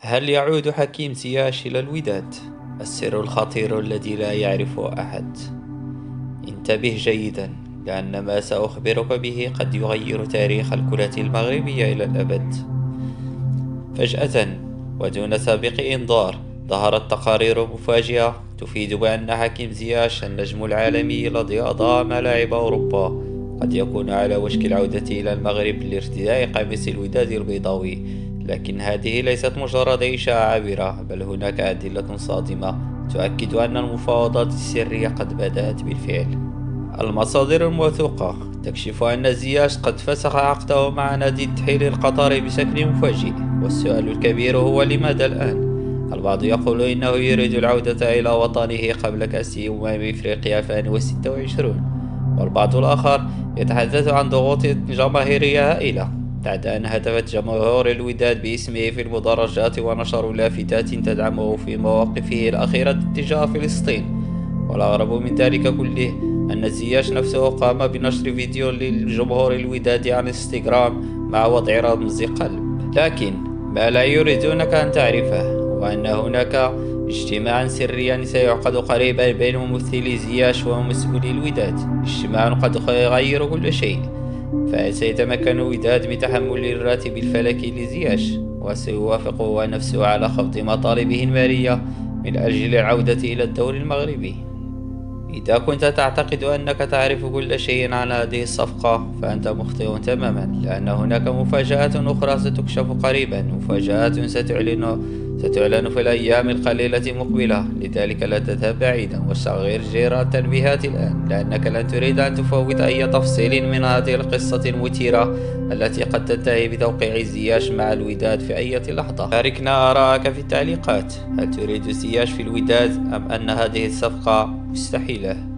هل يعود حكيم زياش إلى الوداد؟ السر الخطير الذي لا يعرفه أحد. انتبه جيدا، لأن ما سأخبرك به قد يغير تاريخ الكرة المغربية إلى الأبد. فجأة ودون سابق إنذار ظهرت تقارير مفاجئة تفيد بأن حكيم زياش النجم العالمي الذي أضاء ملاعب أوروبا قد يكون على وشك العودة إلى المغرب لارتداء قميص الوداد البيضاوي. لكن هذه ليست مجرد إشاعة عابرة، بل هناك أدلة صادمة تؤكد أن المفاوضات السرية قد بدأت بالفعل. المصادر الموثوقة تكشف أن زياش قد فسخ عقده مع نادي التحيل القطري بشكل مفاجئ، والسؤال الكبير هو لماذا الآن؟ البعض يقول إنه يريد العودة إلى وطنه قبل كأس إفريقيا 2026، والبعض الآخر يتحدث عن ضغوط جماهيرية هائلة بعد أن هتفت جمهور الوداد باسمه في المدرجات ونشروا لافتات تدعمه في مواقفه الأخيرة تجاه فلسطين. والأغرب من ذلك كله أن زياش نفسه قام بنشر فيديو للجمهور الودادي على انستغرام مع وضع رمز قلب. لكن ما لا يريدونك أن تعرفه هو أن هناك اجتماعا سريا سيعقد قريبا بين ممثلي زياش ومسؤولي الوداد، اجتماع قد يغير كل شيء. فسيتمكن الوداد من تحمل الراتب الفلكي لزياش، وسيوافق هو نفسه على خفض مطالبه المالية من أجل العودة إلى الدوري المغربي. إذا كنت تعتقد أنك تعرف كل شيء عن هذه الصفقة فأنت مخطئ تماما، لأن هناك مفاجآت أخرى ستكشف قريبا، مفاجآت ستعلن في الأيام القليلة المقبلة. لذلك لا تذهب بعيدا وشغل جرس التنبيهات الآن، لأنك لن تريد أن تفوت أي تفصيل من هذه القصة المثيرة التي قد تنتهي بتوقيع زياش مع الوداد في أي لحظة. شاركنا آراءك في التعليقات. هل تريد زياش في الوداد أم أن هذه الصفقة مستحيلة؟